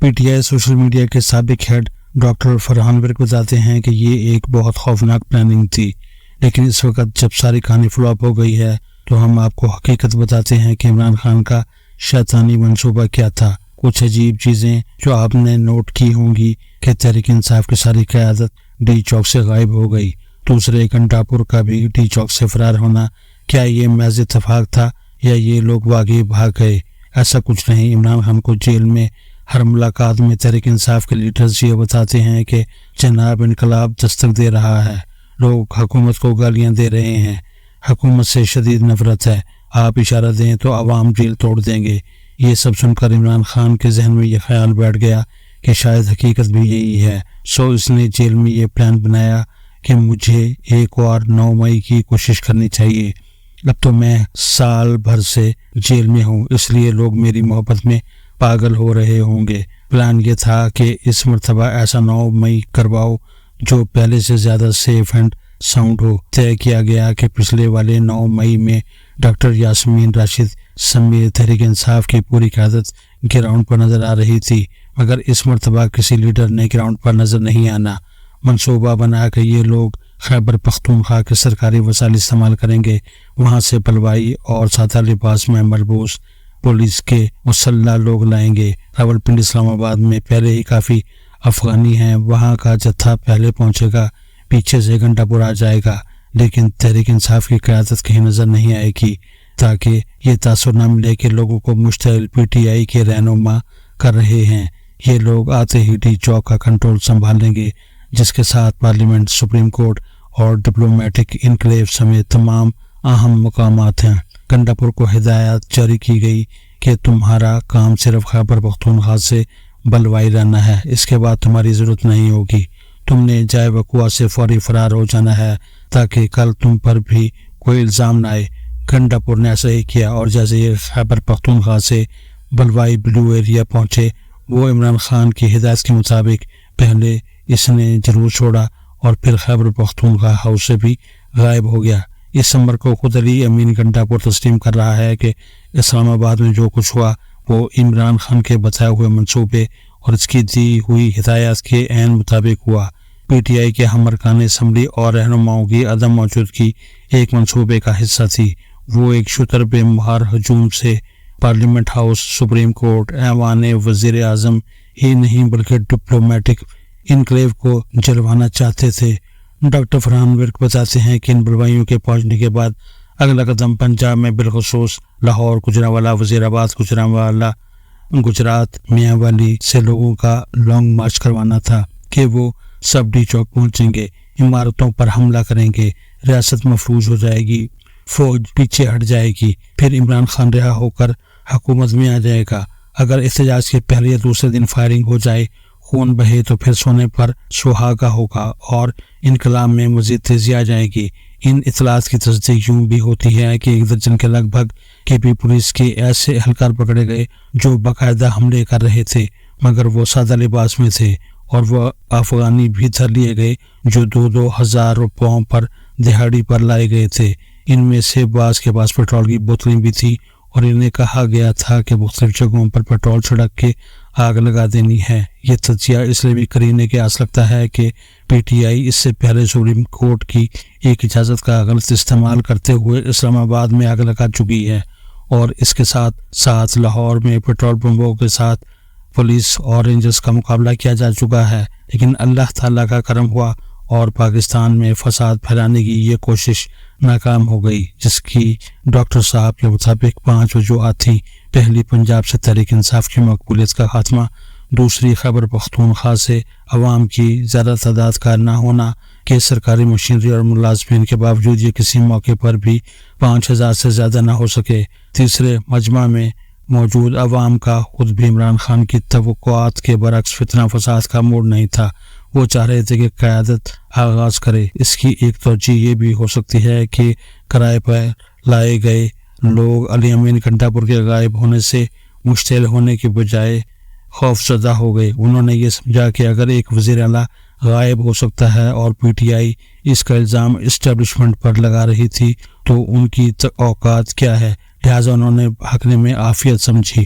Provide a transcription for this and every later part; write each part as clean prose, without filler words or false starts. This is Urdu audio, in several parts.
P T I social media کے سابق ہیڈ ڈاکٹر فرحان ورک بتاتے ہیں کہ یہ ایک بہت خوفناک پلاننگ تھی، لیکن اس وقت جب ساری کہانی فلاپ ہو گئی ہے تو ہم آپ کو حقیقت بتاتے ہیں کہ عمران خان کا شیطانی منصوبہ کیا تھا۔ کچھ عجیب چیزیں جو آپ نے نوٹ کی ہوں گی کہ تحریک انصاف کی ساری قیادت ڈی چوک سے غائب ہو گئی۔ دوسرے گھنٹہ پور کا بھی ڈی چوک سے فرار ہونا، کیا یہ محض اتفاق تھا یا یہ لوگ واقعی بھاگ گئے؟ ایسا کچھ نہیں۔ عمران خان کو جیل میں ہر ملاقات میں تحریک انصاف کے لیڈرز یہ بتاتے ہیں کہ جناب انقلاب دستک دے رہا ہے، لوگ حکومت کو گالیاں دے رہے ہیں، حکومت سے شدید نفرت ہے، آپ اشارہ دیں تو عوام جیل توڑ دیں گے۔ یہ سب سن کر عمران خان کے ذہن میں یہ خیال بیٹھ گیا کہ شاید حقیقت بھی یہی ہے، سو اس نے جیل میں یہ پلان بنایا کہ مجھے ایک اور 9 مئی کی کوشش کرنی چاہیے۔ اب تو میں سال بھر سے جیل میں ہوں، اس لیے لوگ میری محبت میں پاگل ہو رہے ہوں گے۔ پلان یہ تھا کہ اس مرتبہ ایسا 9 مئی کرواؤ جو پہلے سے زیادہ سیف اینڈ ساؤنڈ ہو۔ طے کیا گیا کہ پچھلے والے 9 مئی میں ڈاکٹر یاسمین راشد سمیت تحریک انصاف کی پوری قیادت گراؤنڈ پر نظر آ رہی تھی، مگر اس مرتبہ کسی لیڈر نے گراؤنڈ پر نظر نہیں آنا۔ منصوبہ بنا کہ یہ لوگ خیبر پختونخوا کے سرکاری وسائل استعمال کریں گے، وہاں سے پلوائی اور سادہ لباس میں ملبوس پولیس کے مسلح لوگ لائیں گے۔ راولپنڈی اسلام آباد میں پہلے ہی کافی افغانی ہیں، وہاں کا جتھا پہلے پہنچے گا، پیچھے سے گھنٹہ پور آ جائے گا، لیکن تحریک انصاف کی قیادت کہیں نظر نہیں آئے گی تاکہ یہ تاثر نہ ملے کہ لوگوں کو مشتعل پی ٹی آئی کے رہنما کر رہے ہیں۔ یہ لوگ آتے ہی ڈی چوک کا کنٹرول سنبھال لیں گے، جس کے ساتھ پارلیمنٹ، سپریم کورٹ اور ڈپلومیٹک انکلیو سمیت تمام اہم مقامات ہیں۔ گھنٹہ پور کو ہدایت جاری کی گئی کہ تمہارا کام صرف خیبر پختونخوا سے بلوائی لانا ہے، اس کے بعد تمہاری ضرورت نہیں ہوگی، تم نے جائے وقوع سے فوری فرار ہو جانا ہے تاکہ کل تم پر بھی کوئی الزام نہ آئے۔ گھنٹہ پور نے ایسا ہی کیا، اور جیسے یہ خیبر پختونخوا سے بلوائی بلو ایریا پہنچے، وہ عمران خان کی ہدایت کے مطابق پہلے اس نے جلوس چھوڑا اور پھر خیبر پختونخوا ہاؤس سے بھی غائب ہو گیا۔ اس امر کو خود علی امین گھنٹہ پور تسلیم کر رہا ہے کہ اسلام آباد میں جو کچھ ہوا وہ عمران خان کے بتائے ہوئے منصوبے اور اس کی دی ہوئی ہدایات کے عین مطابق ہوا۔ پی ٹی آئی کے ہم ارکان اسمبلی اور رہنماؤں کی عدم موجودگی ایک منصوبے کا حصہ تھی۔ وہ ایک شتر بے مہار ہجوم سے پارلیمنٹ ہاؤس، سپریم کورٹ، ایوان وزیر اعظم ہی نہیں بلکہ ڈپلومیٹک انکلیو کو جلوانا چاہتے تھے۔ ڈاکٹر فرحان ورک بتاتے ہیں کہ ان بلوائیوں کے پہنچنے کے بعد اگلا قدم پنجاب میں بالخصوص لاہور، گجرانوالہ، وزیر آباد، گجرات، میاں والی سے لوگوں کا لانگ مارچ کروانا تھا کہ وہ سب ڈی چوک پہنچیں گے، عمارتوں پر حملہ کریں گے، ریاست مفلوج ہو جائے گی، فوج پیچھے ہٹ جائے گی، پھر عمران خان رہا ہو کر حکومت میں آ جائے گا۔ اگر احتجاج کے پہلے یا دوسرے دن فائرنگ ہو جائے، خون بہے، تو پھر سونے پر سہاگا ہوگا اور انقلاب میں مزید تیزی آ جائے گی۔ ان اطلاعات کی تصدیق یوں بھی ہوتی ہے کہ 1 درجن کے لگ بھگ کے پی پولیس کے ایسے اہلکار پکڑے گئے جو باقاعدہ حملے کر رہے تھے، مگر وہ سادہ لباس میں تھے، اور وہ افغانی بھی دھر لیے گئے جو 2-2 ہزار روپوں پر دہاڑی پر لائے گئے تھے۔ ان میں سے بعض کے پاس پیٹرول کی بوتلیں بھی تھیں اور انہیں کہا گیا تھا کہ مختلف جگہوں پر پیٹرول چھڑک کے آگ لگا دینی ہے۔ یہ تجزیہ اس لیے بھی کرینے کے آس لگتا ہے کہ پی ٹی آئی اس سے پہلے سپریم کورٹ کی ایک اجازت کا غلط استعمال کرتے ہوئے اسلام آباد میں آگ لگا چکی ہے، اور اس کے ساتھ ساتھ لاہور میں پیٹرول بموں کے ساتھ پولیس اور رینجرز کا مقابلہ کیا جا چکا ہے۔ لیکن اللہ تعالیٰ کا کرم ہوا اور پاکستان میں فساد پھیلانے کی یہ کوشش ناکام ہو گئی، جس کی ڈاکٹر صاحب کے مطابق 5 وجوہات تھیں۔ پہلی، پنجاب سے تحریک انصاف کی مقبولیت کا خاتمہ، دوسری، خیبر پختونخوا سے عوام کی زیادہ تعداد کا نہ ہونا کہ سرکاری مشینری اور ملازمین کے باوجود یہ کسی موقع پر بھی 5000 سے زیادہ نہ ہو سکے، تیسرے، مجمع میں موجود عوام کا خود بھی عمران خان کی توقعات کے برعکس فتنہ فساد کا موڈ نہیں تھا، وہ چاہ رہے تھے کہ قیادت آغاز کرے۔ اس کی ایک توجہ یہ بھی ہو سکتی ہے کہ کرائے پر لائے گئے لوگ علی امین گھنٹہ پور کے غائب ہونے سے مشتعل ہونے کے بجائے خوف زدہ ہو گئے۔ انہوں نے یہ سمجھا کہ اگر ایک وزیر اعلیٰ غائب ہو سکتا ہے اور پی ٹی آئی اس کا الزام اسٹیبلشمنٹ پر لگا رہی تھی تو ان کی اوقات کیا ہے، لہٰذا انہوں نے بھاگنے میں عافیت سمجھی۔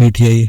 PTI